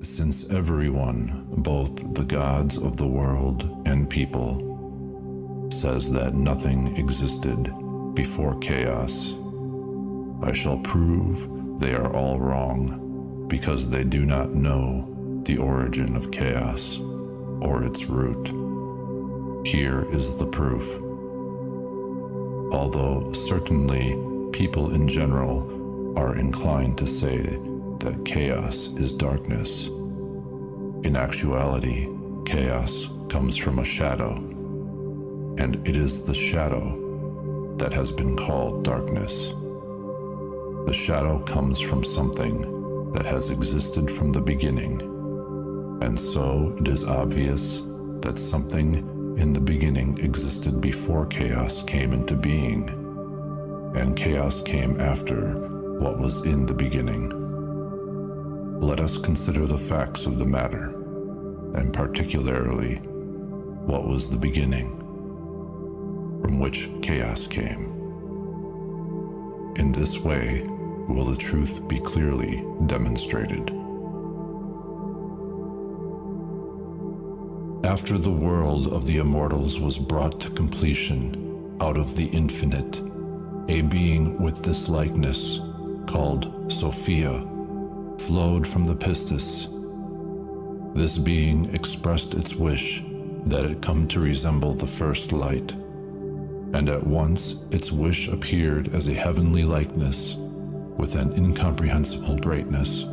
Since everyone, both the gods of the world and people, says that nothing existed before chaos, I shall prove they are all wrong, because they do not know the origin of chaos or its root. Here is the proof. Although certainly people in general are inclined to say that chaos is darkness, in actuality, chaos comes from a shadow, and it is the shadow that has been called darkness. The shadow comes from something that has existed from the beginning, and so it is obvious that something in the beginning existed before chaos came into being, and chaos came after what was in the beginning. Let us consider the facts of the matter, and particularly what was the beginning, from which chaos came. In this way will the truth be clearly demonstrated. After the world of the immortals was brought to completion out of the infinite, a being with this likeness, called Sophia, flowed from the pistis. This being expressed its wish that it come to resemble the first light, and at once its wish appeared as a heavenly likeness with an incomprehensible brightness.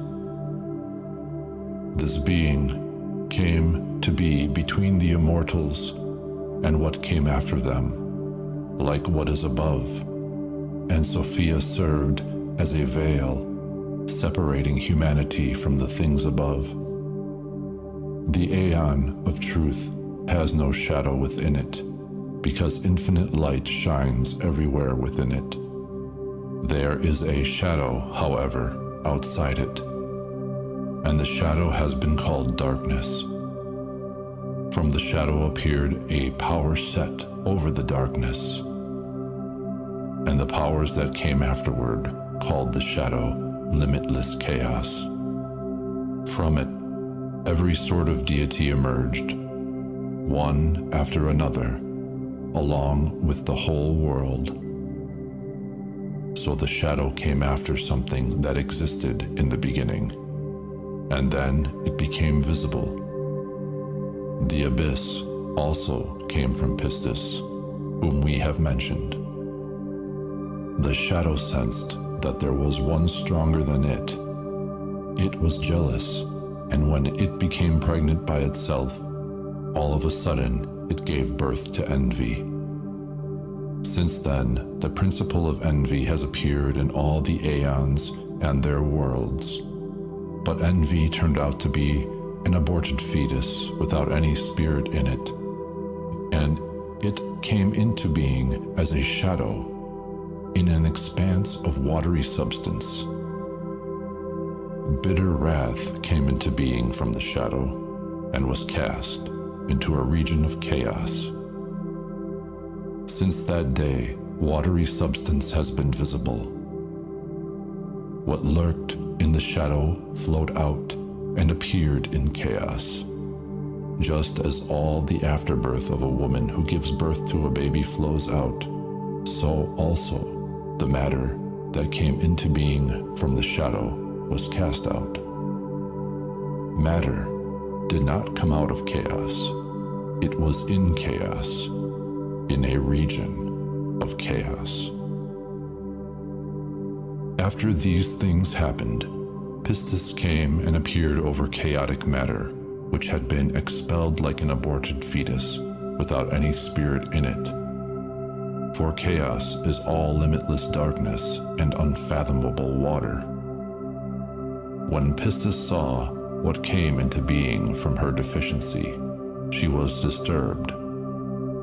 This being came to be between the immortals and what came after them, like what is above, and Sophia served as a veil separating humanity from the things above. The aeon of truth has no shadow within it, because infinite light shines everywhere within it. There is a shadow, however, outside it, and the shadow has been called darkness. From the shadow appeared a power set over the darkness, and the powers that came afterward called the shadow limitless chaos. From it, every sort of deity emerged, one after another, along with the whole world. So the shadow came after something that existed in the beginning, and then it became visible. The abyss also came from Pistis, whom we have mentioned. The shadow sensed that there was one stronger than it. It was jealous, and when it became pregnant by itself, all of a sudden it gave birth to envy. Since then, the principle of envy has appeared in all the aeons and their worlds. But envy turned out to be an aborted fetus without any spirit in it, and it came into being as a shadow in an expanse of watery substance. Bitter wrath came into being from the shadow and was cast into a region of chaos. Since that day, watery substance has been visible. What lurked in the shadow flowed out and appeared in chaos, just as all the afterbirth of a woman who gives birth to a baby flows out, so also the matter that came into being from the shadow was cast out. Matter did not come out of chaos. It was in chaos, in a region of chaos. After these things happened, Pistis came and appeared over chaotic matter, which had been expelled like an aborted fetus, without any spirit in it. For chaos is all limitless darkness and unfathomable water. When Pistis saw what came into being from her deficiency, she was disturbed,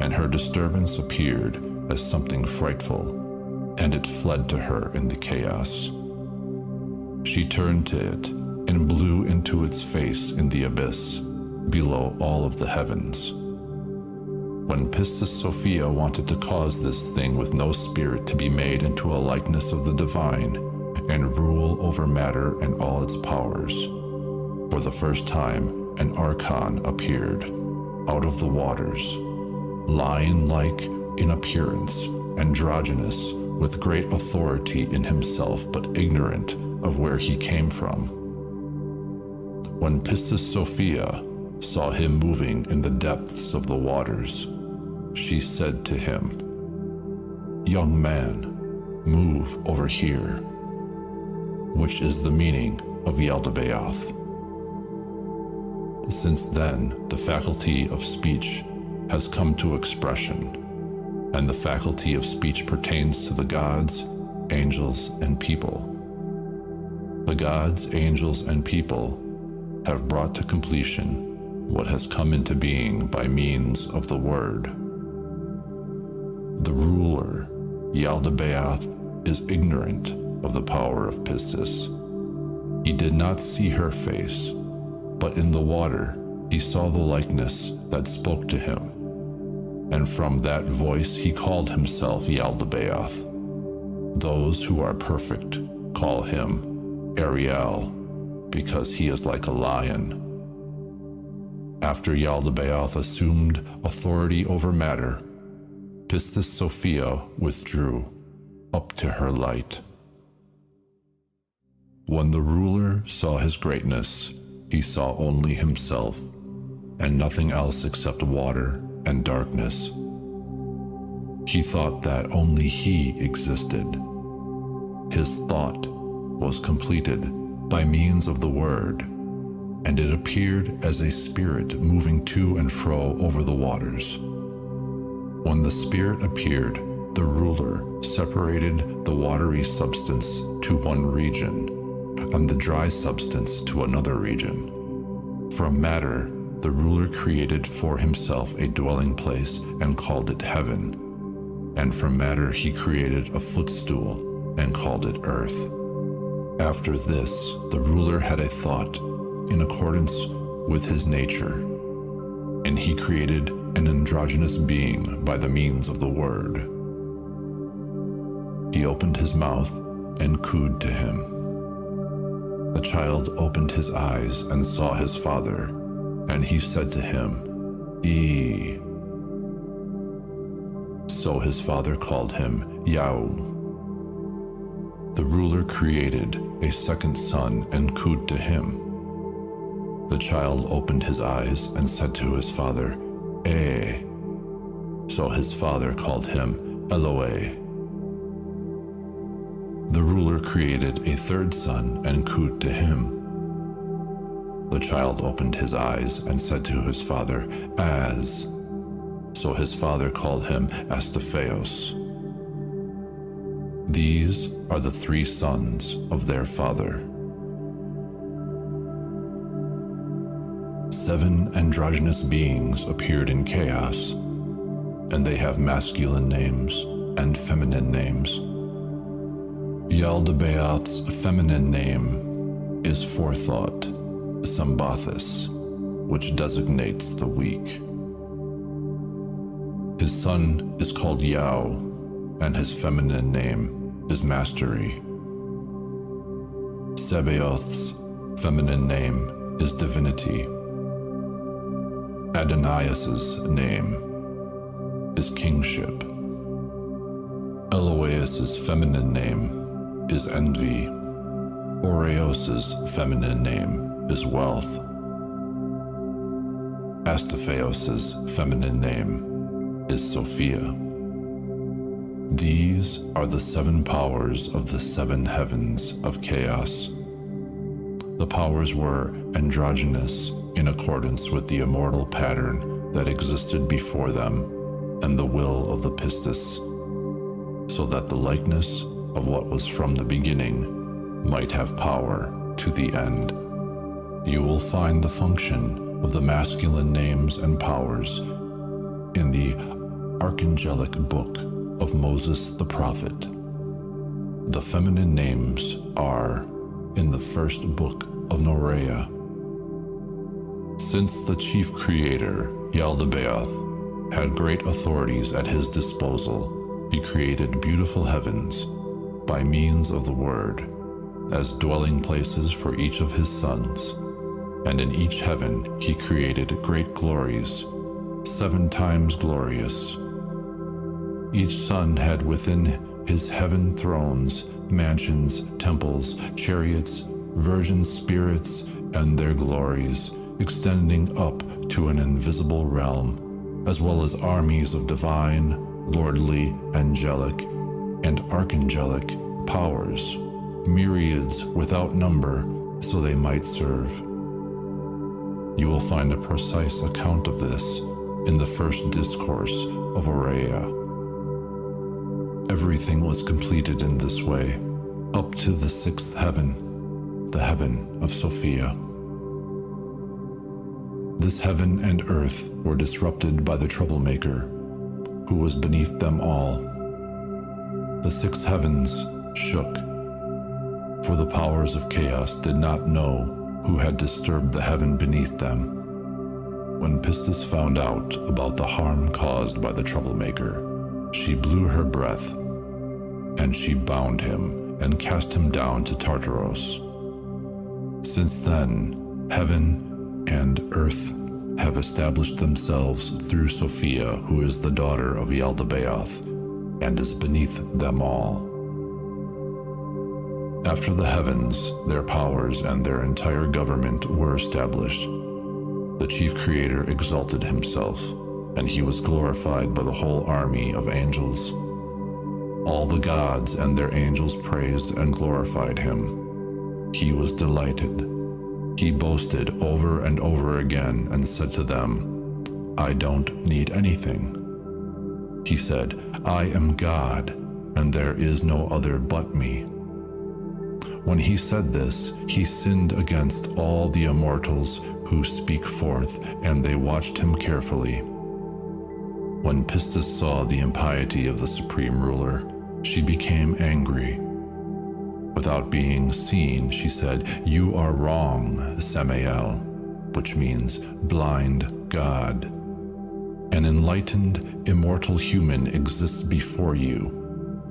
and her disturbance appeared as something frightful, and it fled to her in the chaos. She turned to it and blew into its face in the abyss, below all of the heavens. When Pistis Sophia wanted to cause this thing with no spirit to be made into a likeness of the divine and rule over matter and all its powers, For the first time, an archon appeared out of the waters, lion-like in appearance, androgynous, with great authority in himself, but ignorant of where he came from. When Pistis Sophia saw him moving in the depths of the waters, she said to him, "Young man, move over here," which is the meaning of Yaldabaoth. Since then, the faculty of speech has come to expression, and the faculty of speech pertains to the gods, angels, and people. The gods, angels, and people have brought to completion what has come into being by means of the word. The ruler, Yaldabaoth, is ignorant of the power of Pistis. He did not see her face, but in the water he saw the likeness that spoke to him, and from that voice he called himself Yaldabaoth. Those who are perfect call him Ariel, because he is like a lion. After Yaldabaoth assumed authority over matter, Pistis Sophia withdrew up to her light. When the ruler saw his greatness, he saw only himself, and nothing else except water and darkness. He thought that only he existed. His thought was completed by means of the word, and it appeared as a spirit moving to and fro over the waters. When the spirit appeared, the ruler separated the watery substance to one region, and the dry substance to another region. From matter, the ruler created for himself a dwelling place and called it heaven, and from matter he created a footstool and called it earth. After this, the ruler had a thought in accordance with his nature, and he created an androgynous being by the means of the word. He opened his mouth and cooed to him. The child opened his eyes and saw his father, and he said to him, "Ee." So his father called him Yao. The ruler created a second son and cooed to him. The child opened his eyes and said to his father, "Eh." So his father called him Eloe. The ruler created a third son and cooed to him. The child opened his eyes and said to his father, "Az." So his father called him Astaphaeos. These are the three sons of their father. 7 androgynous beings appeared in chaos, and they have masculine names and feminine names. Yaldabaoth's feminine name is Forethought, Sabaeoth, which designates the weak. His son is called Yao, and his feminine name is Mastery. Sabaeoth's feminine name is Divinity. Adonaius's name is Kingship. Eloeus's feminine name is Envy. Oreos's feminine name is Wealth. Astaphaeos's feminine name is Sophia. These are the 7 powers of the 7 heavens of chaos. The powers were androgynous in accordance with the immortal pattern that existed before them and the will of the Pistis, so that the likeness of what was from the beginning might have power to the end. You will find the function of the masculine names and powers in the archangelic book of Moses the prophet. The feminine names are in the first book of Norea. Since the chief creator, Yaldabaoth, had great authorities at his disposal, he created beautiful heavens by means of the word, as dwelling places for each of his sons, And in each heaven he created great glories, 7 times glorious. Each son had within his heaven thrones, mansions, temples, chariots, virgin spirits, and their glories, extending up to an invisible realm, as well as armies of divine, lordly, angelic, and archangelic powers, myriads without number, so they might serve. You will find a precise account of this in the first discourse of Aurea. Everything was completed in this way, up to the 6th heaven, the heaven of Sophia. This heaven and earth were disrupted by the troublemaker, who was beneath them all. The 6 heavens shook, for the powers of chaos did not know who had disturbed the heaven beneath them. When Pistis found out about the harm caused by the troublemaker, she blew her breath, and she bound him and cast him down to Tartaros. Since then, heaven and earth have established themselves through Sophia, who is the daughter of Yaldabaoth, and is beneath them all. After the heavens, their powers and their entire government were established. The chief creator exalted himself, and he was glorified by the whole army of angels. All the gods and their angels praised and glorified him. He was delighted. He boasted over and over again and said to them, "I don't need anything." He said, "I am God, and there is no other but me." When he said this, he sinned against all the immortals who speak forth, and they watched him carefully. When Pistis saw the impiety of the supreme ruler, she became angry. Without being seen, she said, "You are wrong, Samael," which means blind God. An enlightened, immortal human exists before you,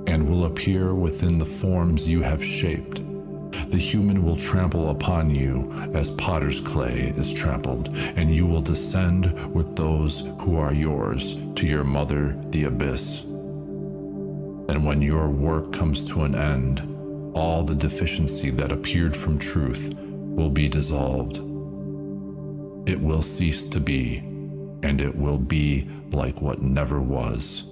and will appear within the forms you have shaped. The human will trample upon you as potter's clay is trampled, and you will descend with those who are yours to your mother, the abyss. And when your work comes to an end, all the deficiency that appeared from truth will be dissolved. It will cease to be, and it will be like what never was.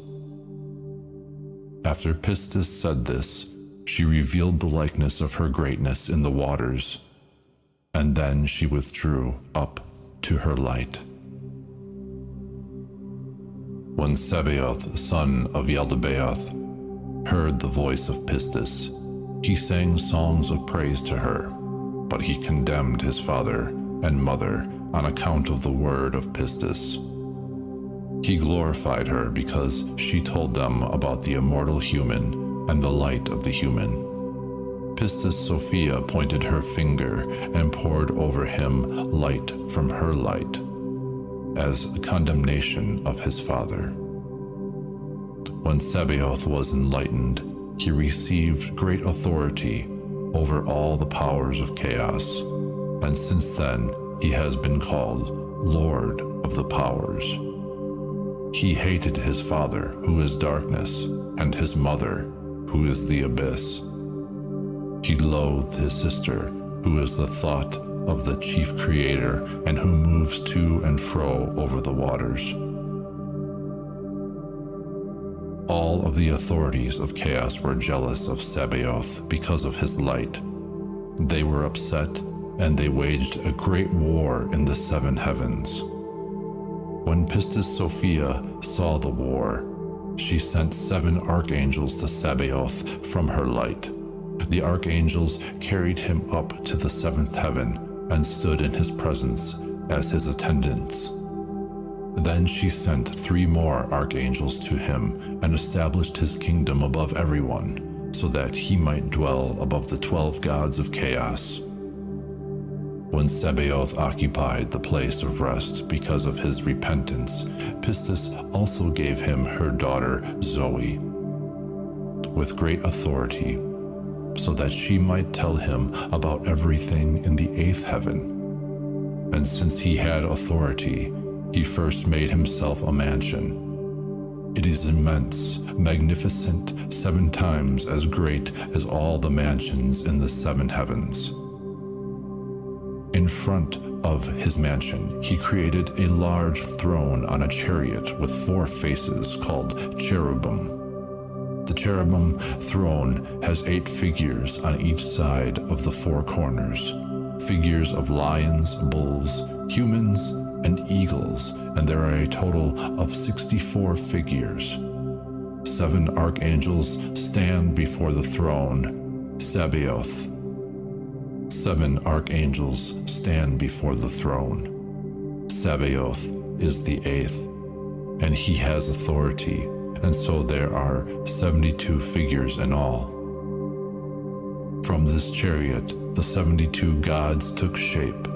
After Pistis said this, she revealed the likeness of her greatness in the waters, and then she withdrew up to her light. When Sabaeoth, son of Yaldabaoth, heard the voice of Pistis, he sang songs of praise to her, but he condemned his father and mother on account of the word of Pistis. He glorified her because she told them about the immortal human and the light of the human. Pistis Sophia pointed her finger and poured over him light from her light, as condemnation of his father. When Sabaeoth was enlightened, he received great authority over all the powers of chaos, and since then he has been called Lord of the Powers. He hated his father, who is darkness, and his mother, who is the abyss. He loathed his sister, who is the thought of the chief creator and who moves to and fro over the waters. All of the authorities of chaos were jealous of Sabaeoth because of his light. They were upset, and they waged a great war in the 7 heavens. When Pistis Sophia saw the war, she sent 7 archangels to Sabaeoth from her light. The archangels carried him up to the 7th heaven and stood in his presence as his attendants. Then she sent 3 more archangels to him and established his kingdom above everyone, so that he might dwell above the 12 gods of chaos. When Sabaeoth occupied the place of rest because of his repentance, Pistis also gave him her daughter Zoe, with great authority, so that she might tell him about everything in the 8th heaven. and since he had authority, he first made himself a mansion. It is immense, magnificent, 7 times as great as all the mansions in the 7 heavens. In front of his mansion, he created a large throne on a chariot with 4 faces called cherubim. The cherubim throne has 8 figures on each side of the 4 corners, figures of lions, bulls, humans, and eagles, and there are a total of 64 figures. 7 archangels stand before the throne, Sabaeoth. 7 archangels stand before the throne. Sabaeoth is the 8th, and he has authority, and so there are 72 figures in all. From this chariot, the 72 gods took shape,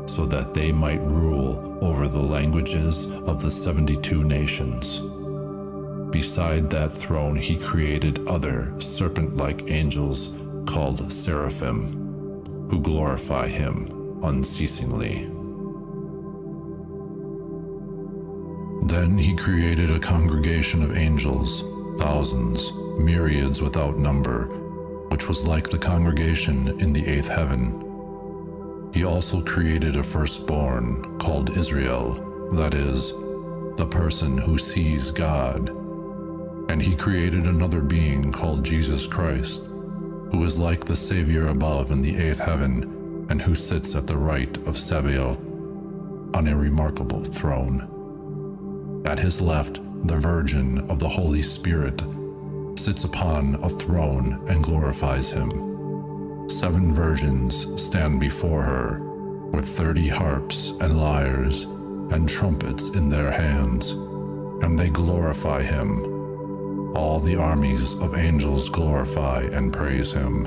so that they might rule over the languages of the 72 nations. Beside that throne he created other serpent-like angels called seraphim, who glorify him unceasingly. Then he created a congregation of angels, thousands, myriads without number, which was like the congregation in the 8th heaven. He also created a firstborn called Israel, that is, the person who sees God. And he created another being called Jesus Christ, who is like the Savior above in the 8th heaven, and who sits at the right of Sabaeoth on a remarkable throne. At his left, the Virgin of the Holy Spirit sits upon a throne and glorifies him. 7 virgins stand before her, with 30 harps and lyres and trumpets in their hands, and they glorify him. All the armies of angels glorify and praise him.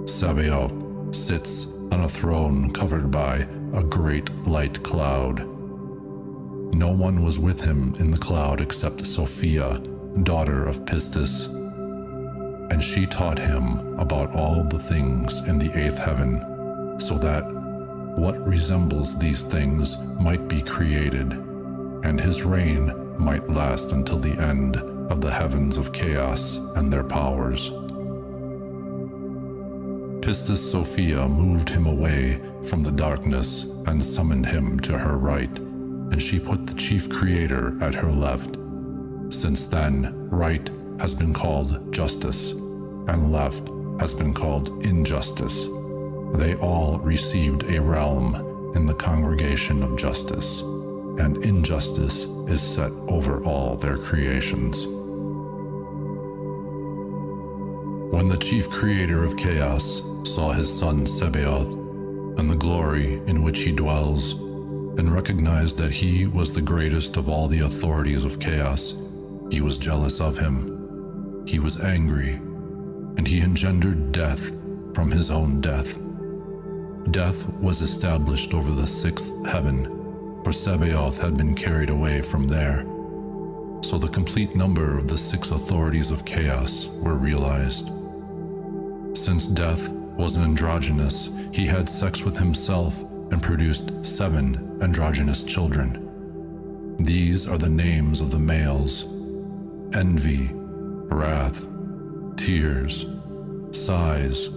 Sabaeoth sits on a throne covered by a great light cloud. No one was with him in the cloud except Sophia, daughter of Pistis, and she taught him about all the things in the 8th heaven, so that what resembles these things might be created, and his reign might last until the end of the heavens of chaos and their powers. Pistis Sophia moved him away from the darkness and summoned him to her right, and she put the chief creator at her left. Since then, right has been called justice, and left has been called injustice. They all received a realm in the congregation of justice, and injustice is set over all their creations. When the chief creator of chaos saw his son Sabaeoth and the glory in which he dwells, and recognized that he was the greatest of all the authorities of chaos, he was jealous of him. He was angry, and he engendered death from his own death. Death was established over the 6th heaven, for Sabaeoth had been carried away from there. So the complete number of the 6 authorities of chaos were realized. Since death was androgynous, he had sex with himself and produced 7 androgynous children. These are the names of the males: envy, wrath, tears, sighs,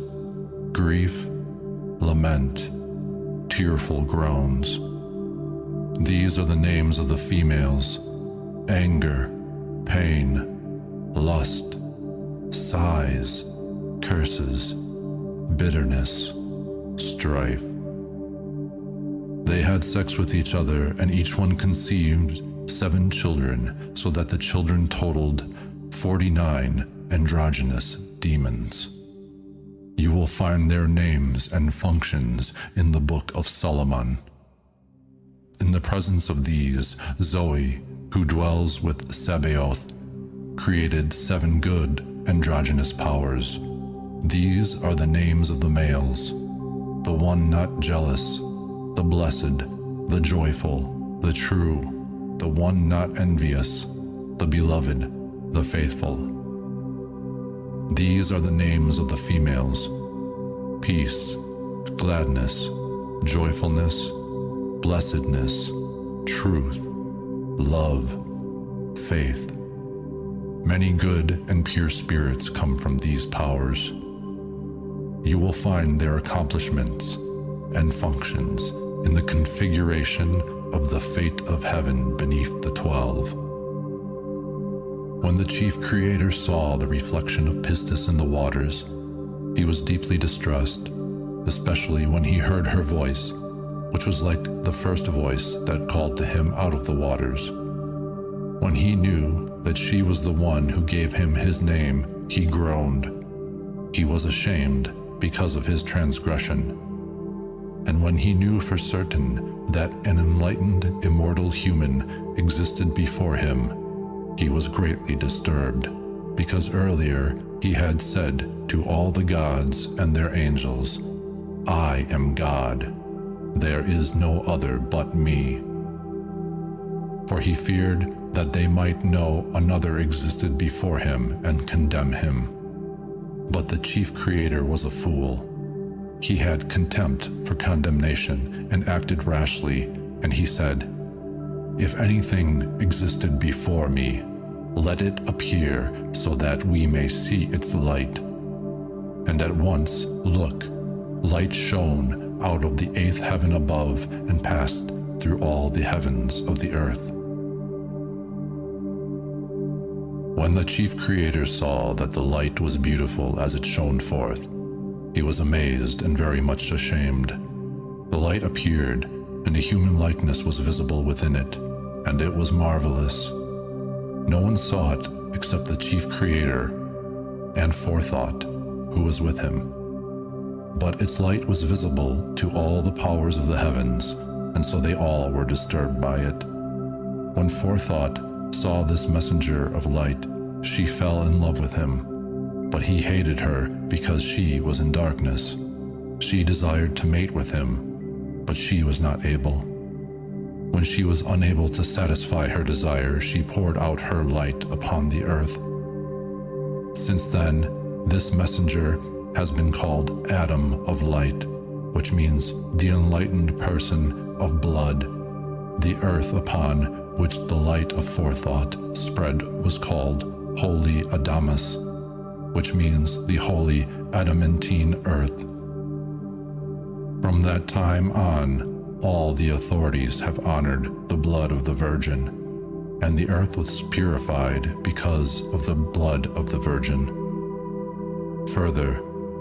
grief, lament, tearful groans. These are the names of the females: anger, pain, lust, sighs, curses, bitterness, strife. They had sex with each other, and each one conceived 7 children, so that the children totaled 49 androgynous demons. You will find their names and functions in the Book of Solomon. In the presence of these, Zoe, who dwells with Sabaeoth, created 7 good androgynous powers. These are the names of the males: the one not jealous, the blessed, the joyful, the true, the one not envious, the beloved, the faithful. These are the names of the females: peace, gladness, joyfulness, blessedness, truth, love, faith. Many good and pure spirits come from these powers. You will find their accomplishments and functions in the configuration of the fate of heaven beneath the 12. When the chief creator saw the reflection of Pistis in the waters, he was deeply distressed, especially when he heard her voice, which was like the first voice that called to him out of the waters. When he knew that she was the one who gave him his name, he groaned. He was ashamed because of his transgression. And when he knew for certain that an enlightened, immortal human existed before him, he was greatly disturbed, because earlier he had said to all the gods and their angels, "I am God. There is no other but me." For he feared that they might know another existed before him and condemn him. But the chief creator was a fool. He had contempt for condemnation and acted rashly, and he said, "If anything existed before me, let it appear so that we may see its light." And at once, look, light shone out of the 8th heaven above and passed through all the heavens of the earth. When the chief creator saw that the light was beautiful as it shone forth, he was amazed and very much ashamed. The light appeared, and a human likeness was visible within it, and it was marvelous. No one saw it except the chief creator and Forethought, who was with him. But its light was visible to all the powers of the heavens, and so they all were disturbed by it. When Forethought saw this messenger of light, she fell in love with him, but he hated her because she was in darkness. She desired to mate with him, but she was not able. When she was unable to satisfy her desire, she poured out her light upon the earth. Since then, this messenger has been called Adam of Light, which means the enlightened person of blood. The earth upon which the light of Forethought spread was called Holy Adamus, which means the holy adamantine earth. From that time on, all the authorities have honored the blood of the Virgin, and the earth was purified because of the blood of the Virgin. Further,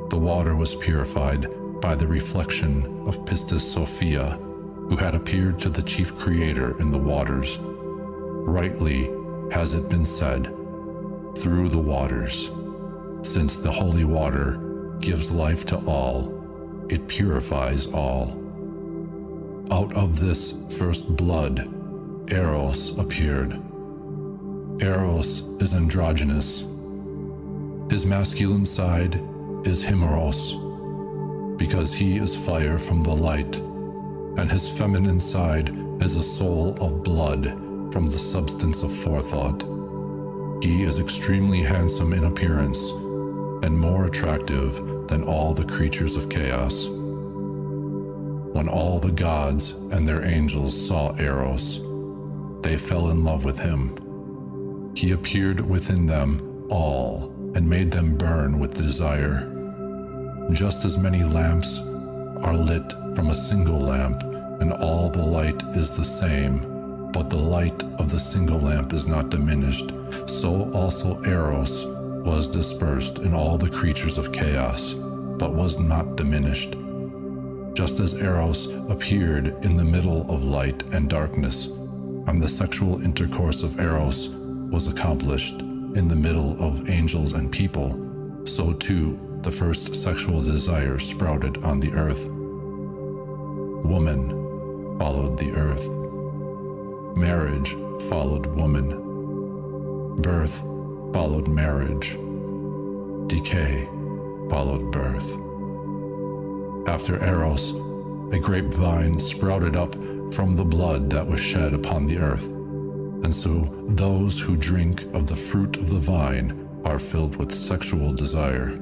the water was purified by the reflection of Pistis Sophia, who had appeared to the chief creator in the waters. Rightly has it been said, "Through the waters," since the holy water gives life to all, it purifies all. Out of this first blood, Eros appeared. Eros is androgynous. His masculine side is Himeros, because he is fire from the light, and his feminine side is a soul of blood from the substance of Forethought. He is extremely handsome in appearance, and more attractive than all the creatures of chaos. When all the gods and their angels saw Eros, they fell in love with him. He appeared within them all and made them burn with desire. Just as many lamps are lit from a single lamp, and all the light is the same, but the light of the single lamp is not diminished, so also Eros was dispersed in all the creatures of chaos, but was not diminished. Just as Eros appeared in the middle of light and darkness, and the sexual intercourse of Eros was accomplished in the middle of angels and people, so too the first sexual desire sprouted on the earth. Woman followed the earth. Marriage followed woman. Birth followed marriage. Decay followed birth. After Eros, a grapevine sprouted up from the blood that was shed upon the earth, and so those who drink of the fruit of the vine are filled with sexual desire.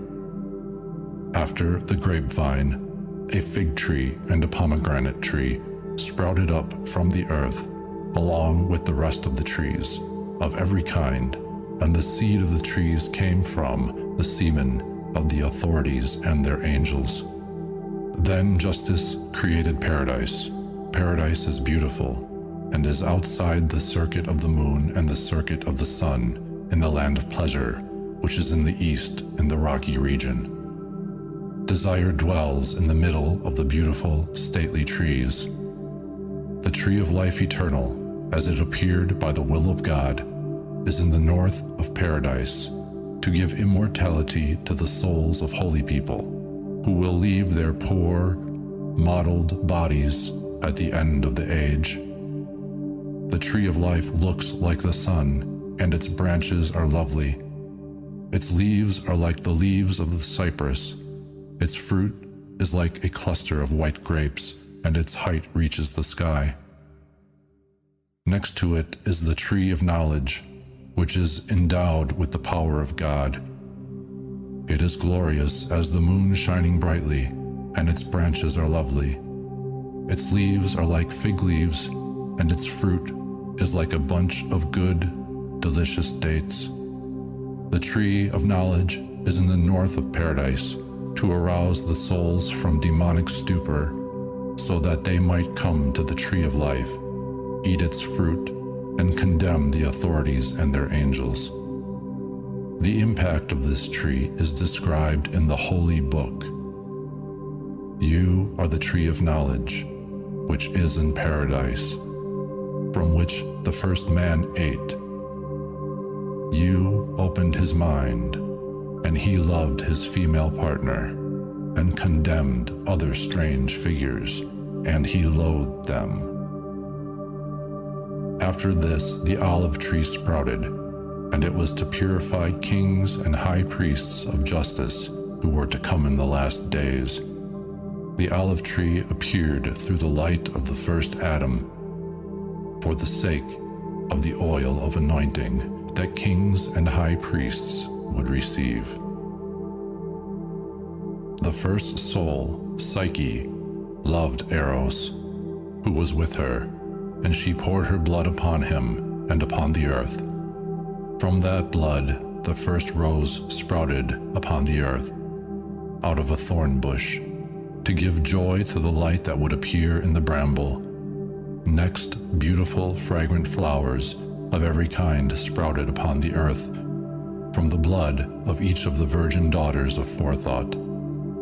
After the grapevine, A fig tree and a pomegranate tree sprouted up from the earth, along with the rest of the trees, of every kind, and the seed of the trees came from the semen of the authorities and their angels. Then justice created paradise. Paradise is beautiful, and is outside the circuit of the moon and the circuit of the sun, in the land of pleasure, which is in the east in the rocky region. Desire dwells in the middle of the beautiful, stately trees. The tree of life eternal, as it appeared by the will of God, is in the north of paradise, to give immortality to the souls of holy people, who will leave their poor, mottled bodies at the end of the age. The tree of life looks like the sun, and its branches are lovely. Its leaves are like the leaves of the cypress. Its fruit is like a cluster of white grapes, and its height reaches the sky. Next to it is the tree of knowledge, which is endowed with the power of God. It is glorious as the moon shining brightly, and its branches are lovely. Its leaves are like fig leaves, and its fruit is like a bunch of good, delicious dates. The tree of knowledge is in the north of paradise, to arouse the souls from demonic stupor, so that they might come to the tree of life, eat its fruit, and condemn the authorities and their angels. The impact of this tree is described in the Holy Book. You are the tree of knowledge, which is in paradise, from which the first man ate. You opened his mind, and he loved his female partner, and condemned other strange figures, and he loathed them. After this, the olive tree sprouted, and it was to purify kings and high priests of justice who were to come in the last days. The olive tree appeared through the light of the first Adam, for the sake of the oil of anointing that kings and high priests would receive. The first soul, Psyche, loved Eros, who was with her, and she poured her blood upon him and upon the earth. From that blood the first rose sprouted upon the earth, out of a thorn bush, to give joy to the light that would appear in the bramble. Next, beautiful, fragrant flowers of every kind sprouted upon the earth, from the blood of each of the virgin daughters of Forethought.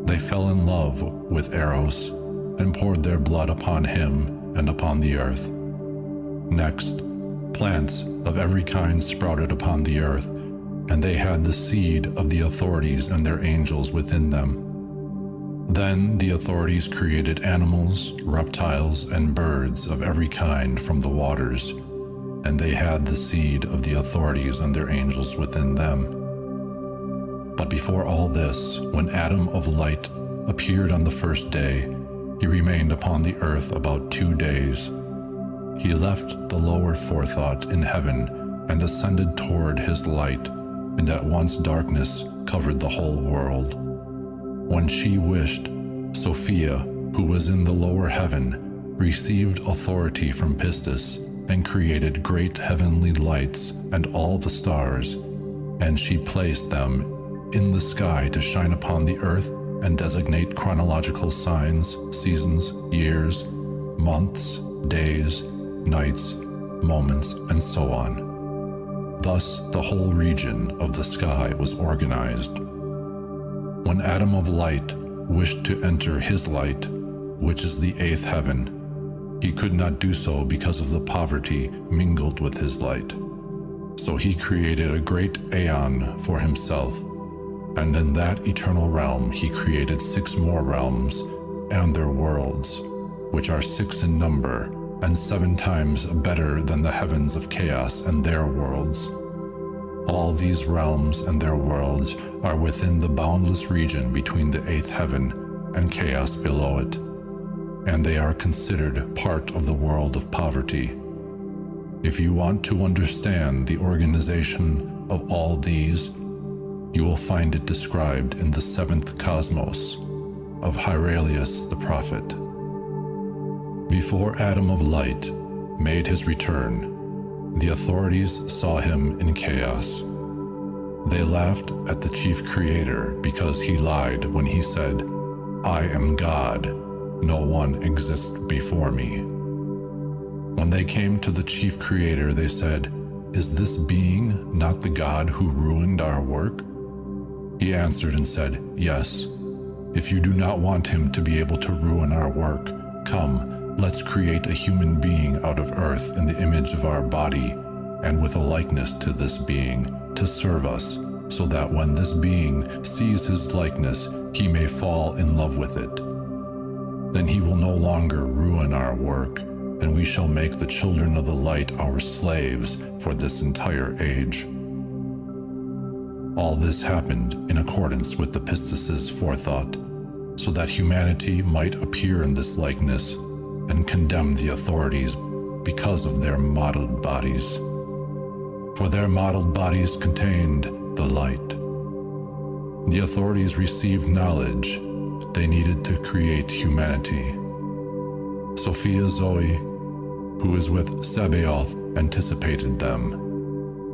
They fell in love with Eros, and poured their blood upon him and upon the earth. Next, plants of every kind sprouted upon the earth, and they had the seed of the authorities and their angels within them. Then the authorities created animals, reptiles, and birds of every kind from the waters, and they had the seed of the authorities and their angels within them. But before all this, when Adam of light appeared on the first day, he remained upon the earth about 2 days. He left the lower Forethought in heaven and ascended toward his light, and at once darkness covered the whole world. When she wished, Sophia, who was in the lower heaven, received authority from Pistis, and created great heavenly lights and all the stars, and she placed them in the sky to shine upon the earth and designate chronological signs, seasons, years, months, days, nights, moments, and so on. Thus the whole region of the sky was organized. When Adam of light wished to enter his light, which is the 8th heaven, he could not do so because of the poverty mingled with his light. So he created a great aeon for himself, and in that eternal realm he created 6 more realms and their worlds, which are 6 in number, and 7 times better than the heavens of chaos and their worlds. All these realms and their worlds are within the boundless region between the 8th heaven and chaos below it, and they are considered part of the world of poverty. If you want to understand the organization of all these, you will find it described in the 7th cosmos, of Hierarchies the prophet. Before Adam of Light made his return, the authorities saw him in chaos. They laughed at the chief creator because he lied when he said, "I am God, no one exists before me." When they came to the chief creator, they said, "Is this being not the God who ruined our work?" He answered and said, "Yes. If you do not want him to be able to ruin our work, come, let's create a human being out of earth in the image of our body, and with a likeness to this being, to serve us, so that when this being sees his likeness, he may fall in love with it. Then he will no longer ruin our work, and we shall make the children of the light our slaves for this entire age." All this happened in accordance with the Pistis' forethought, so that humanity might appear in this likeness and condemn the authorities because of their modeled bodies. For their modeled bodies contained the light. The authorities received knowledge they needed to create humanity. Sophia Zoe, who is with Sabaeoth, anticipated them.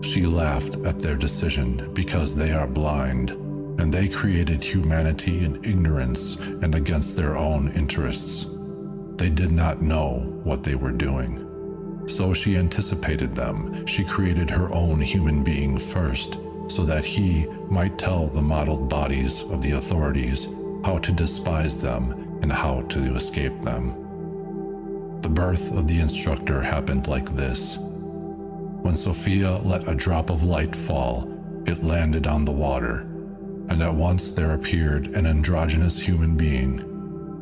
She laughed at their decision because they are blind, and they created humanity in ignorance and against their own interests. They did not know what they were doing. So she anticipated them. She created her own human being first, so that he might tell the modeled bodies of the authorities how to despise them and how to escape them. The birth of the instructor happened like this. When Sophia let a drop of light fall, it landed on the water, and at once there appeared an androgynous human being.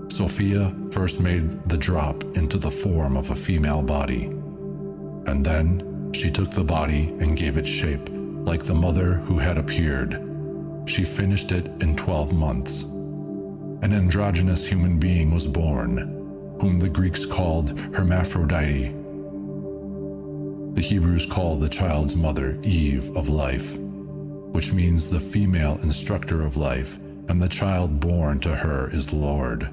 Sophia first made the drop into the form of a female body, and then she took the body and gave it shape, like the mother who had appeared. She finished it in 12 months. An androgynous human being was born, whom the Greeks called Hermaphrodite. The Hebrews call the child's mother Eve of life, which means the female instructor of life, and the child born to her is Lord.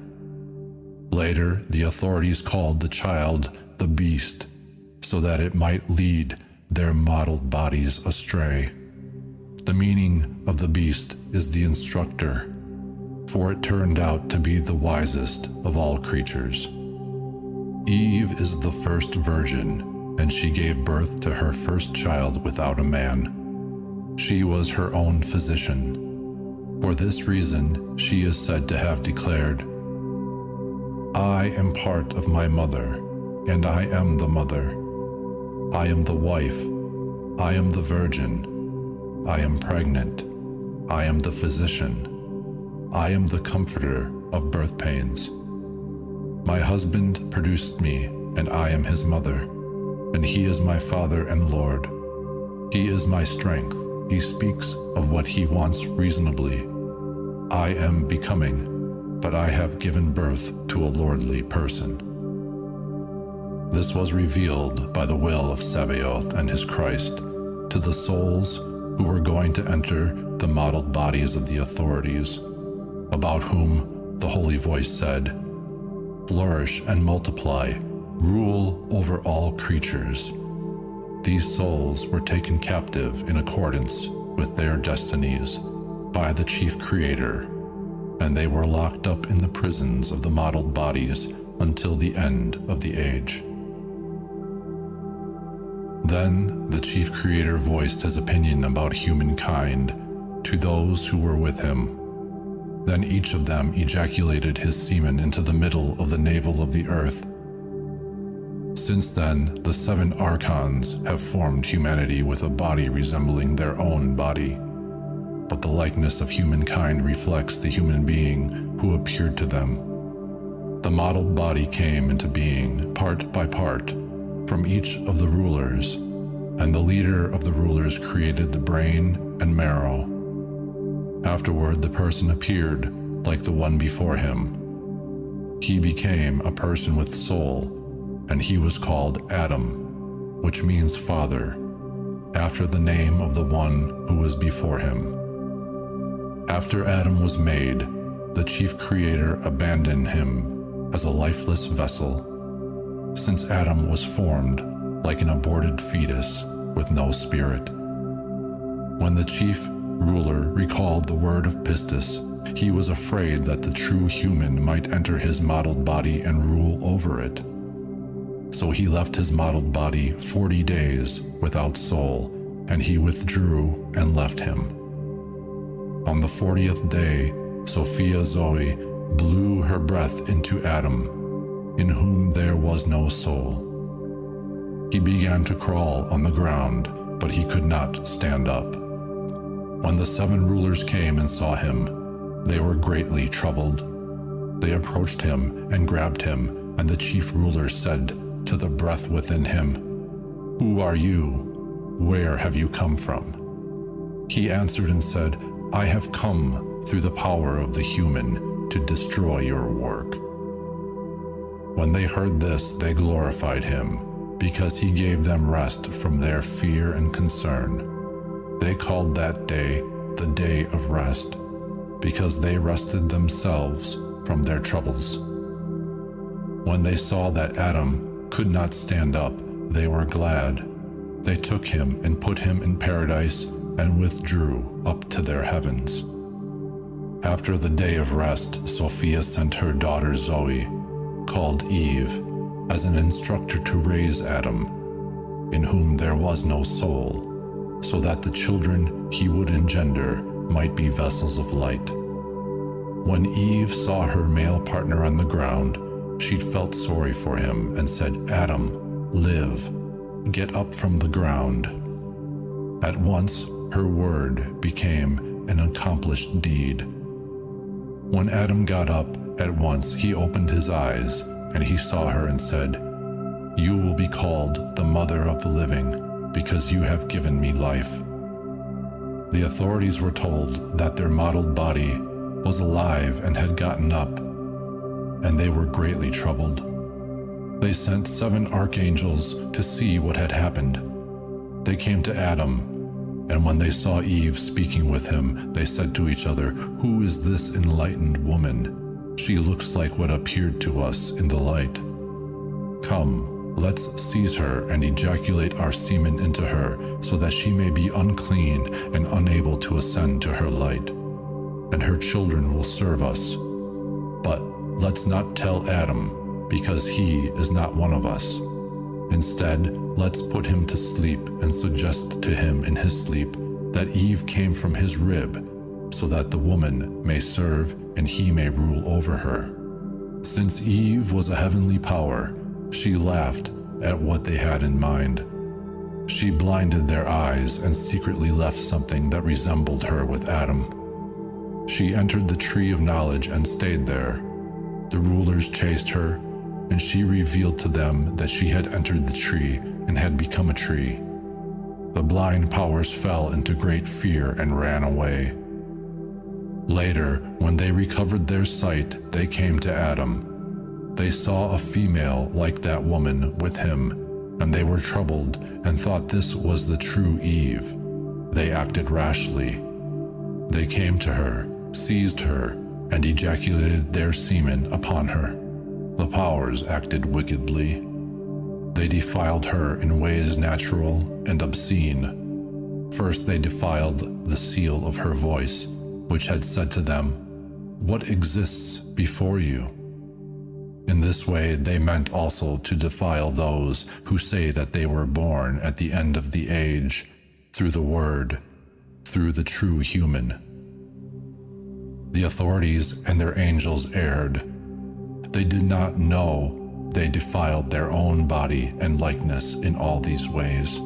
Later, the authorities called the child the beast, so that it might lead their modeled bodies astray. The meaning of the beast is the instructor, for it turned out to be the wisest of all creatures. Eve is the first virgin, and she gave birth to her first child without a man. She was her own physician. For this reason, she is said to have declared, "I am part of my mother, and I am the mother. I am the wife. I am the virgin. I am pregnant. I am the physician. I am the comforter of birth pains. My husband produced me, and I am his mother, and he is my father and Lord. He is my strength. He speaks of what he wants reasonably. I am becoming, but I have given birth to a lordly person." This was revealed by the will of Sabaeoth and his Christ to the souls who were going to enter the modeled bodies of the authorities, about whom the Holy Voice said, "Flourish and multiply, rule over all creatures." These souls were taken captive in accordance with their destinies by the chief creator, and they were locked up in the prisons of the modeled bodies until the end of the age. Then the chief creator voiced his opinion about humankind to those who were with him. Then each of them ejaculated his semen into the middle of the navel of the earth. Since then, the 7 archons have formed humanity with a body resembling their own body, but the likeness of humankind reflects the human being who appeared to them. The modeled body came into being, part by part, from each of the rulers, and the leader of the rulers created the brain and marrow. Afterward, the person appeared like the one before him. He became a person with soul, and he was called Adam, which means father, after the name of the one who was before him. After Adam was made, the chief creator abandoned him as a lifeless vessel, since Adam was formed like an aborted fetus with no spirit. When the chief ruler recalled the word of Pistis, he was afraid that the true human might enter his modeled body and rule over it. So he left his modeled body 40 days without soul, and he withdrew and left him. On the 40th day, Sophia Zoe blew her breath into Adam, in whom there was no soul. He began to crawl on the ground, but he could not stand up. When the 7 rulers came and saw him, they were greatly troubled. They approached him and grabbed him, and the chief ruler said to the breath within him, "Who are you? Where have you come from?" He answered and said, "I have come through the power of the human to destroy your work." When they heard this, they glorified him, because he gave them rest from their fear and concern. They called that day the Day of Rest, because they rested themselves from their troubles. When they saw that Adam could not stand up, they were glad. They took him and put him in paradise and withdrew up to their heavens. After the day of rest, Sophia sent her daughter Zoe, called Eve, as an instructor to raise Adam, in whom there was no soul, so that the children he would engender might be vessels of light. When Eve saw her male partner on the ground, she felt sorry for him and said, "Adam, live, get up from the ground." At once her word became an accomplished deed. When Adam got up, at once he opened his eyes, and he saw her and said, "You will be called the mother of the living, because you have given me life." The authorities were told that their modeled body was alive and had gotten up, and they were greatly troubled. They sent 7 archangels to see what had happened. They came to Adam, and when they saw Eve speaking with him, they said to each other, "Who is this enlightened woman? She looks like what appeared to us in the light. Come, let's seize her and ejaculate our semen into her, so that she may be unclean and unable to ascend to her light, and her children will serve us. But let's not tell Adam, because he is not one of us. Instead, let's put him to sleep and suggest to him in his sleep that Eve came from his rib, so that the woman may serve and he may rule over her." Since Eve was a heavenly power, she laughed at what they had in mind. She blinded their eyes and secretly left something that resembled her with Adam. She entered the tree of knowledge and stayed there. The rulers chased her, and she revealed to them that she had entered the tree and had become a tree. The blind powers fell into great fear and ran away. Later, when they recovered their sight, they came to Adam. They saw a female like that woman with him, and they were troubled and thought this was the true Eve. They acted rashly. They came to her, seized her, and ejaculated their semen upon her. The powers acted wickedly. They defiled her in ways natural and obscene. First they defiled the seal of her voice, which had said to them, "What exists before you?" In this way they meant also to defile those who say that they were born at the end of the age, through the Word, through the true human. The authorities and their angels erred. They did not know they defiled their own body and likeness in all these ways.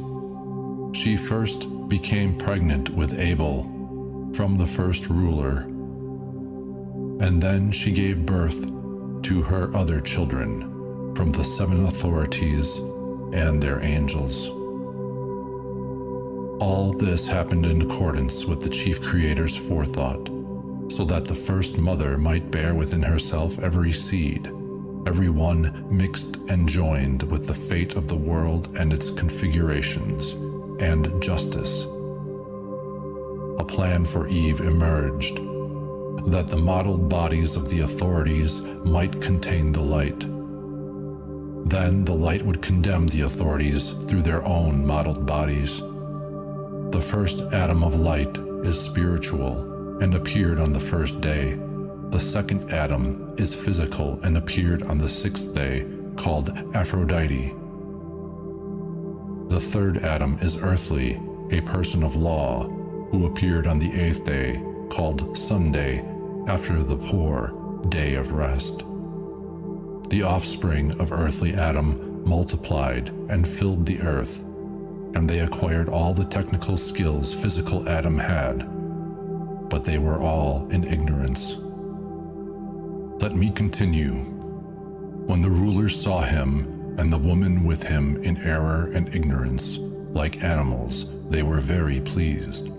She first became pregnant with Abel from the first ruler, and then she gave birth to her other children from the 7 authorities and their angels. All this happened in accordance with the chief creator's forethought, so that the first mother might bear within herself every seed, every one mixed and joined with the fate of the world and its configurations, and justice. A plan for Eve emerged. that the modeled bodies of the authorities might contain the light. Then the light would condemn the authorities through their own modeled bodies. The first atom of light is spiritual and appeared on the first day. The second atom is physical and appeared on the sixth day, called Aphrodite. The third atom is earthly, a person of law, who appeared on the eighth day, called Sunday, after the poor day of rest. The offspring of earthly Adam multiplied and filled the earth, and they acquired all the technical skills physical Adam had, but they were all in ignorance. Let me continue. When the rulers saw him and the woman with him in error and ignorance, like animals, they were very pleased.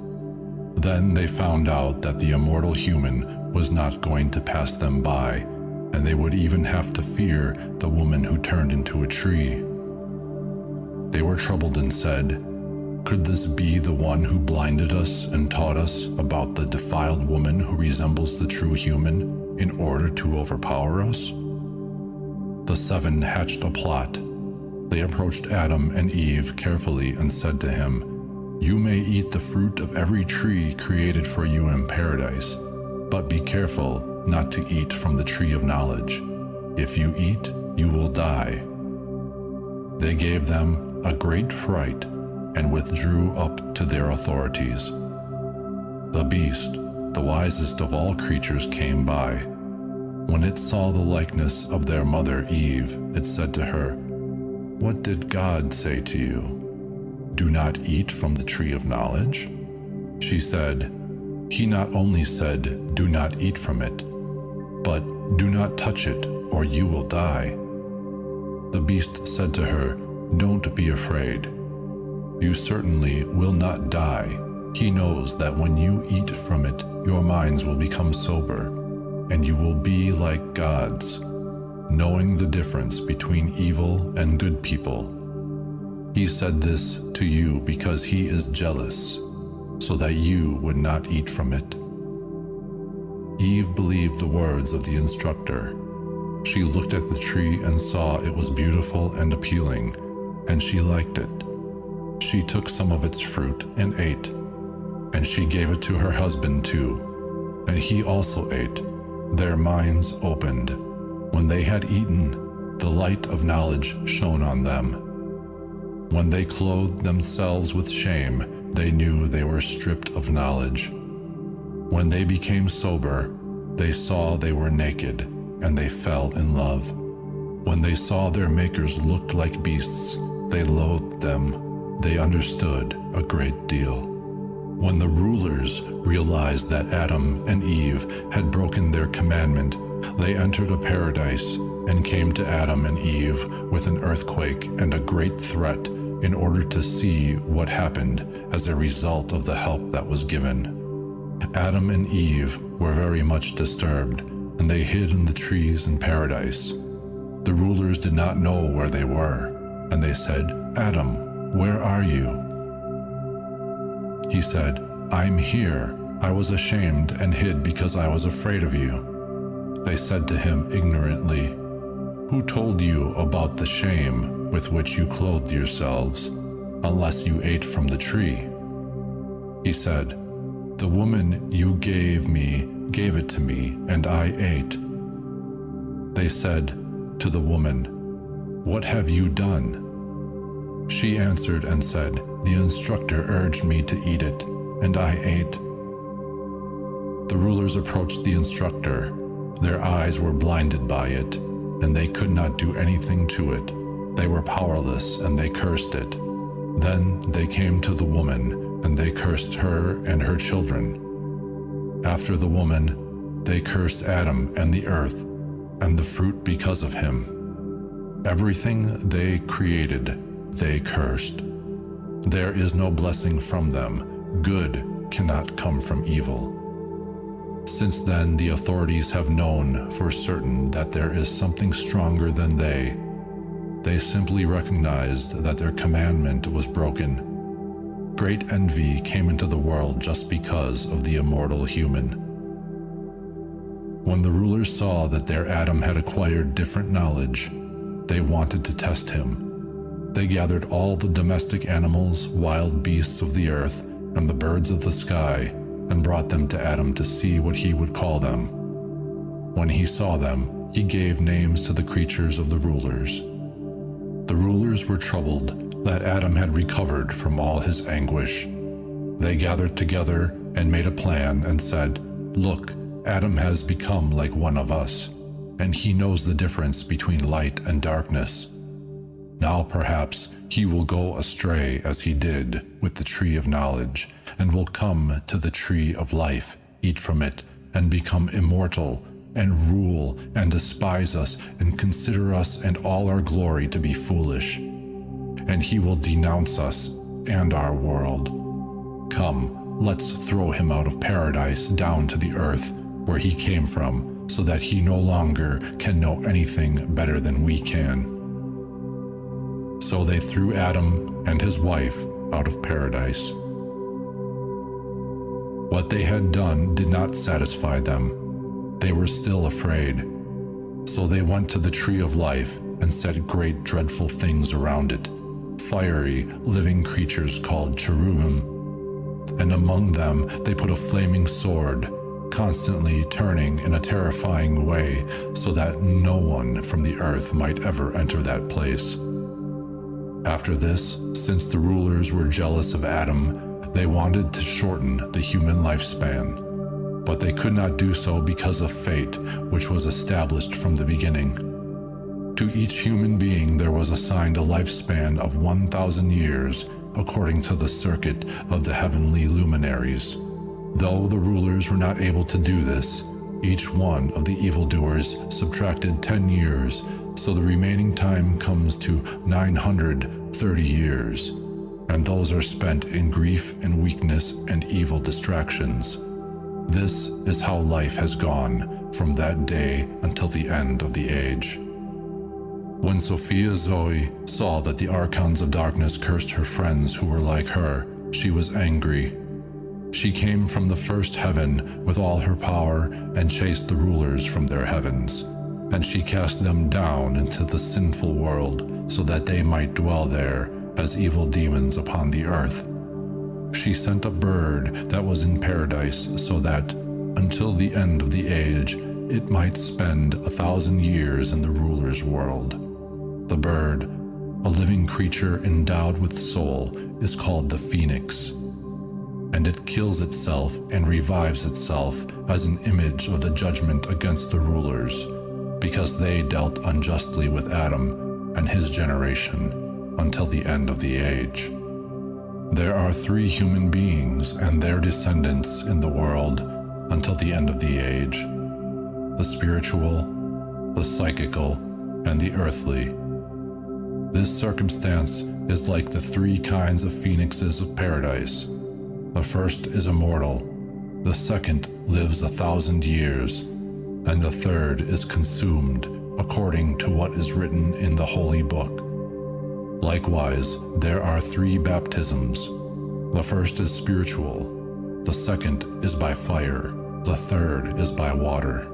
Then they found out that the immortal human was not going to pass them by, and they would even have to fear the woman who turned into a tree. They were troubled and said, "Could this be the one who blinded us and taught us about the defiled woman who resembles the true human in order to overpower us?" The seven hatched a plot. They approached Adam and Eve carefully and said to him, "You may eat the fruit of every tree created for you in paradise, but be careful not to eat from the tree of knowledge. If you eat, you will die." They gave them a great fright and withdrew up to their authorities. The beast, the wisest of all creatures, came by. When it saw the likeness of their mother Eve, it said to her, "What did God say to you? Do not eat from the tree of knowledge?" She said, "He not only said, 'Do not eat from it,' but 'Do not touch it, or you will die.'" The beast said to her, "Don't be afraid. You certainly will not die. He knows that when you eat from it, your minds will become sober, and you will be like gods, knowing the difference between evil and good people. He said this to you because he is jealous, so that you would not eat from it." Eve believed the words of the instructor. She looked at the tree and saw it was beautiful and appealing, and she liked it. She took some of its fruit and ate, and she gave it to her husband too, and he also ate. Their minds opened. When they had eaten, the light of knowledge shone on them. When they clothed themselves with shame, they knew they were stripped of knowledge. When they became sober, they saw they were naked, and they fell in love. When they saw their makers looked like beasts, they loathed them. They understood a great deal. When the rulers realized that Adam and Eve had broken their commandment, they entered a paradise and came to Adam and Eve with an earthquake and a great threat in order to see what happened as a result of the help that was given. Adam and Eve were very much disturbed, and they hid in the trees in paradise. The rulers did not know where they were, and they said, "Adam, where are you?" He said, "I'm here. I was ashamed and hid because I was afraid of you." They said to him ignorantly, "Who told you about the shame with which you clothed yourselves, unless you ate from the tree?" He said, "The woman you gave me gave it to me, and I ate." They said to the woman, "What have you done?" She answered and said, "The instructor urged me to eat it, and I ate." The rulers approached the instructor. Their eyes were blinded by it, and they could not do anything to it. They were powerless, and they cursed it. Then they came to the woman, and they cursed her and her children. After the woman, they cursed Adam and the earth, and the fruit because of him. Everything they created, they cursed. There is no blessing from them. Good cannot come from evil. Since then, the authorities have known for certain that there is something stronger than they. They simply recognized that their commandment was broken. Great envy came into the world just because of the immortal human. When the rulers saw that their Adam had acquired different knowledge, they wanted to test him. They gathered all the domestic animals, wild beasts of the earth, and the birds of the sky, and brought them to Adam to see what he would call them. When he saw them, he gave names to the creatures of the rulers. The rulers were troubled that Adam had recovered from all his anguish. They gathered together and made a plan and said, "Look, Adam has become like one of us, and he knows the difference between light and darkness. Now perhaps he will go astray as he did with the tree of knowledge, and will come to the tree of life, eat from it, and become immortal, and rule and despise us, and consider us and all our glory to be foolish. And he will denounce us and our world. Come, let's throw him out of paradise down to the earth, where he came from, so that he no longer can know anything better than we can." So they threw Adam and his wife out of paradise. What they had done did not satisfy them. They were still afraid. So they went to the tree of life and set great dreadful things around it, fiery, living creatures called cherubim. And among them they put a flaming sword, constantly turning in a terrifying way, so that no one from the earth might ever enter that place. After this, since the rulers were jealous of Adam, they wanted to shorten the human lifespan. But they could not do so because of fate, which was established from the beginning. To each human being there was assigned a lifespan of 1,000 years, according to the circuit of the heavenly luminaries. Though the rulers were not able to do this, each one of the evildoers subtracted 10 years, so the remaining time comes to 930 years, and those are spent in grief and weakness and evil distractions. This is how life has gone from that day until the end of the age. When Sophia Zoe saw that the archons of darkness cursed her friends who were like her, she was angry. She came from the first heaven with all her power and chased the rulers from their heavens. And she cast them down into the sinful world so that they might dwell there as evil demons upon the earth. She sent a bird that was in paradise so that, until the end of the age, it might spend 1,000 years in the ruler's world. The bird, a living creature endowed with soul, is called the phoenix. And it kills itself and revives itself as an image of the judgment against the rulers, because they dealt unjustly with Adam and his generation until the end of the age. There are 3 human beings and their descendants in the world until the end of the age: the spiritual, the psychical, and the earthly. This circumstance is like the 3 kinds of phoenixes of paradise. The first is immortal, the second lives 1,000 years, and the third is consumed according to what is written in the holy book. Likewise, there are 3 baptisms. The first is spiritual, the second is by fire, the third is by water.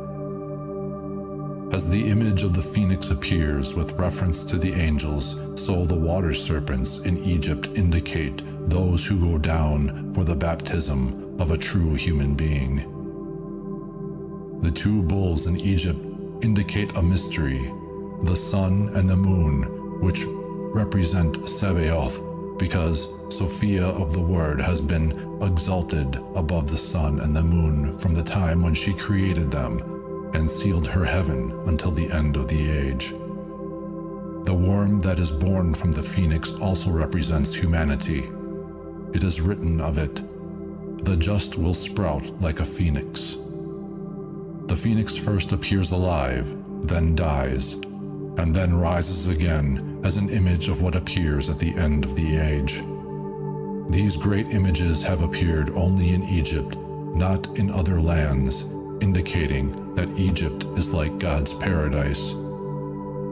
As the image of the phoenix appears with reference to the angels, so the water serpents in Egypt indicate those who go down for the baptism of a true human being. The 2 bulls in Egypt indicate a mystery, the sun and the moon, which represent Sabaeoth, because Sophia of the Word has been exalted above the sun and the moon from the time when she created them and sealed her heaven until the end of the age. The worm that is born from the phoenix also represents humanity. It is written of it, "The just will sprout like a phoenix." The phoenix first appears alive, then dies, and then rises again as an image of what appears at the end of the age. These great images have appeared only in Egypt, not in other lands, indicating that Egypt is like God's paradise.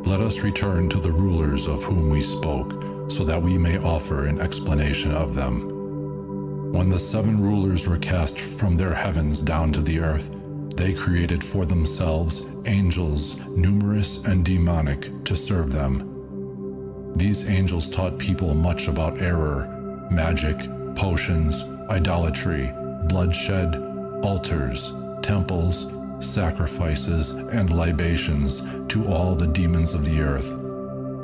Let us return to the rulers of whom we spoke, so that we may offer an explanation of them. When the 7 rulers were cast from their heavens down to the earth, They created for themselves angels, numerous and demonic, to serve them. These angels taught people much about error, magic, potions, idolatry, bloodshed, altars, temples, sacrifices, and libations to all the demons of the earth.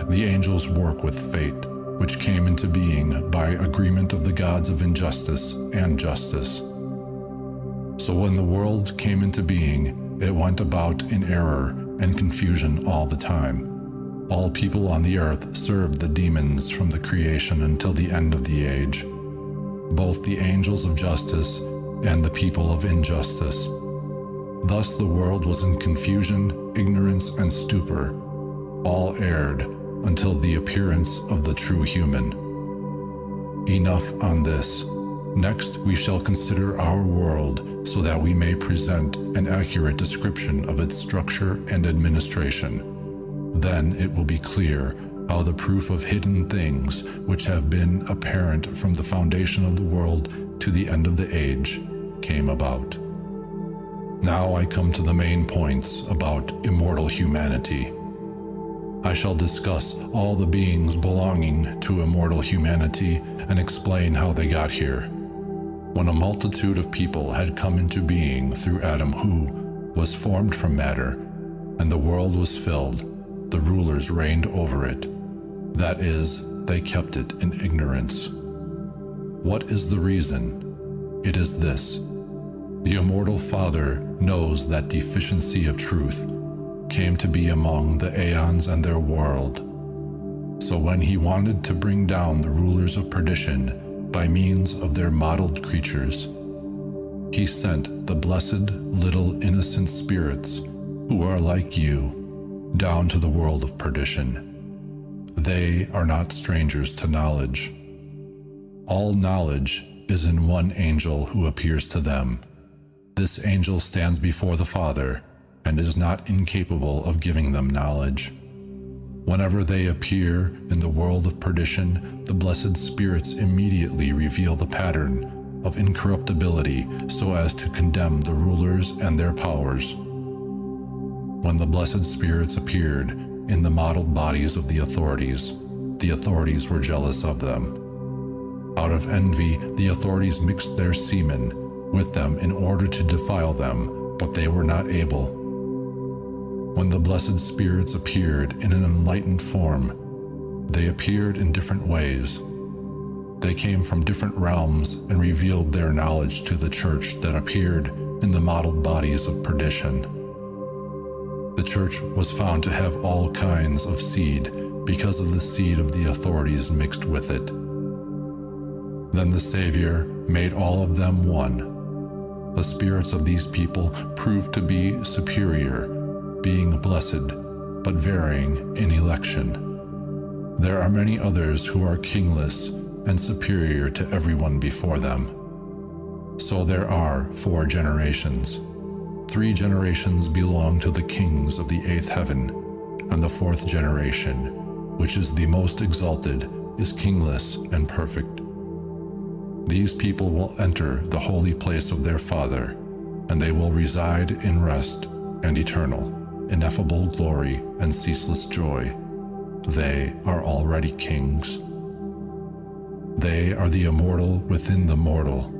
The angels work with fate, which came into being by agreement of the gods of injustice and justice. So when the world came into being, it went about in error and confusion all the time. All people on the earth served the demons from the creation until the end of the age, both the angels of justice and the people of injustice. Thus the world was in confusion, ignorance, and stupor. All erred until the appearance of the true human. Enough on this. Next, we shall consider our world so that we may present an accurate description of its structure and administration. Then it will be clear how the proof of hidden things which have been apparent from the foundation of the world to the end of the age came about. Now I come to the main points about immortal humanity. I shall discuss all the beings belonging to immortal humanity and explain how they got here. When a multitude of people had come into being through Adam, who was formed from matter, and the world was filled, the rulers reigned over it. That is, they kept it in ignorance. What is the reason? It is this. The immortal Father knows that deficiency of truth came to be among the aeons and their world. So when he wanted to bring down the rulers of perdition by means of their modeled creatures, he sent the blessed little innocent spirits who are like you down to the world of perdition. They are not strangers to knowledge. All knowledge is in one angel who appears to them. This angel stands before the Father and is not incapable of giving them knowledge. Whenever they appear in the world of perdition, the blessed spirits immediately reveal the pattern of incorruptibility so as to condemn the rulers and their powers. When the blessed spirits appeared in the modeled bodies of the authorities were jealous of them. Out of envy, the authorities mixed their semen with them in order to defile them, but they were not able. When the blessed spirits appeared in an enlightened form, they appeared in different ways. They came from different realms and revealed their knowledge to the church that appeared in the modeled bodies of perdition. The church was found to have all kinds of seed because of the seed of the authorities mixed with it. Then the Savior made all of them one. The spirits of these people proved to be superior, being blessed, but varying in election. There are many others who are kingless and superior to everyone before them. So there are 4 generations. 3 generations belong to the kings of the 8th heaven, and the 4th generation, which is the most exalted, is kingless and perfect. These people will enter the holy place of their Father, and they will reside in rest and eternal, ineffable glory and ceaseless joy. They are already kings. They are the immortal within the mortal,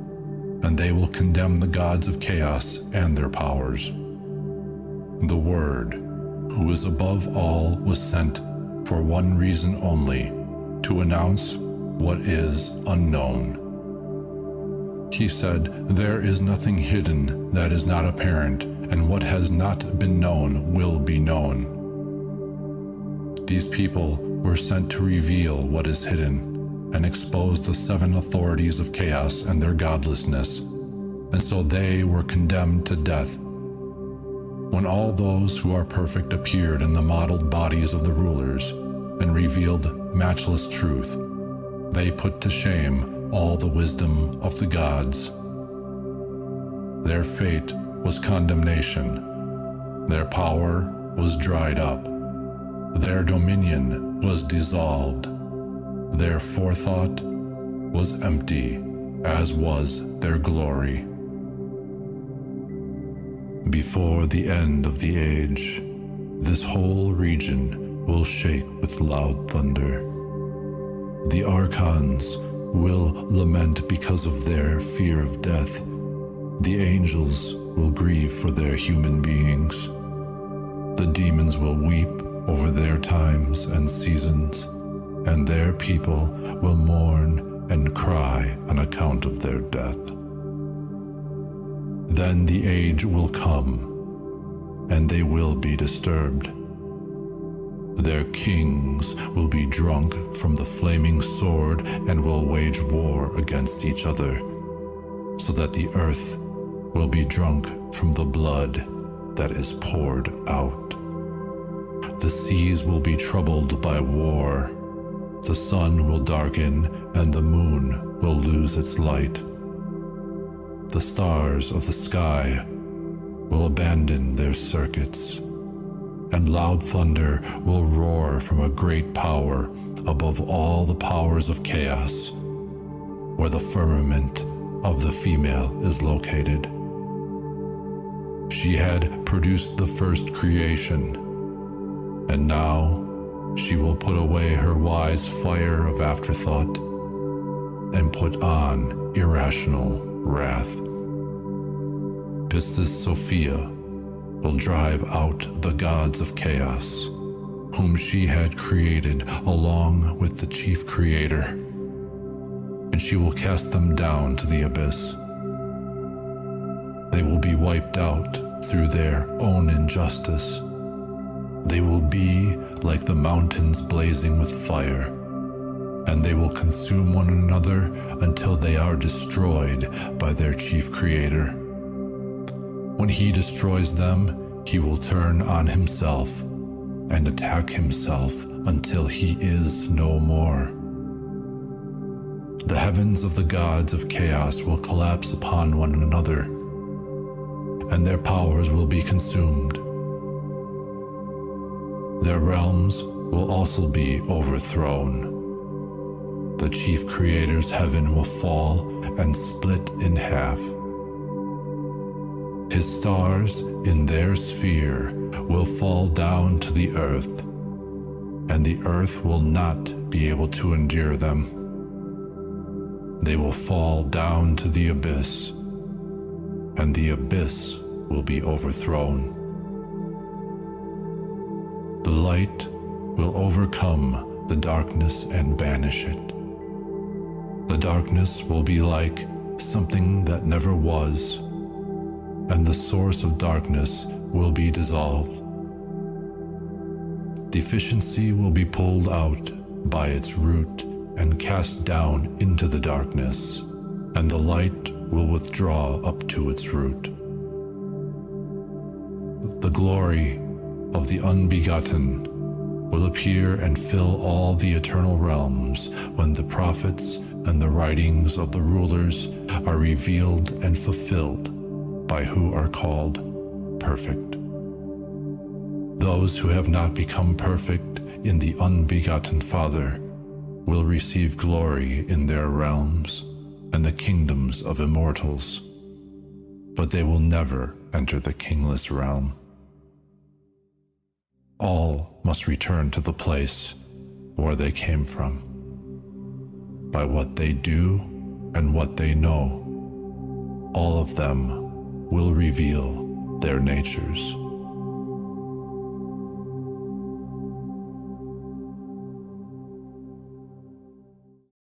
and they will condemn the gods of chaos and their powers. The Word, who is above all, was sent for one reason only, to announce what is unknown. He said, "There is nothing hidden that is not apparent, and what has not been known will be known." These people were sent to reveal what is hidden and expose the 7 authorities of chaos and their godlessness, and so they were condemned to death. When all those who are perfect appeared in the modeled bodies of the rulers and revealed matchless truth, they put to shame all the wisdom of the gods. Their fate was condemnation. Their power was dried up. Their dominion was dissolved. Their forethought was empty, as was their glory. Before the end of the age, this whole region will shake with loud thunder. The archons will lament because of their fear of death. The angels will grieve for their human beings. The demons will weep over their times and seasons, and their people will mourn and cry on account of their death. Then the age will come, and they will be disturbed. Their kings will be drunk from the flaming sword and will wage war against each other, so that the earth will be drunk from the blood that is poured out. The seas will be troubled by war. The sun will darken and the moon will lose its light. The stars of the sky will abandon their circuits, and loud thunder will roar from a great power above all the powers of chaos, where the firmament of the female is located. She had produced the first creation, and now she will put away her wise fire of afterthought and put on irrational wrath. Pistis Sophia will drive out the gods of chaos, whom she had created along with the chief creator, and she will cast them down to the abyss. They will be wiped out through their own injustice. They will be like the mountains blazing with fire, and they will consume one another until they are destroyed by their chief creator. When he destroys them, he will turn on himself and attack himself until he is no more. The heavens of the gods of chaos will collapse upon one another, and their powers will be consumed. Their realms will also be overthrown. The chief creator's heaven will fall and split in half. His stars in their sphere will fall down to the earth, and the earth will not be able to endure them. They will fall down to the abyss, and the abyss will be overthrown. The light will overcome the darkness and banish it. The darkness will be like something that never was, and the source of darkness will be dissolved. Deficiency will be pulled out by its root and cast down into the darkness, and the light will withdraw up to its root. The glory of the unbegotten will appear and fill all the eternal realms when the prophets and the writings of the rulers are revealed and fulfilled by who are called perfect. Those who have not become perfect in the unbegotten Father will receive glory in their realms and the kingdoms of immortals, but they will never enter the kingless realm. All must return to the place where they came from. By what they do and what they know, all of them will reveal their natures.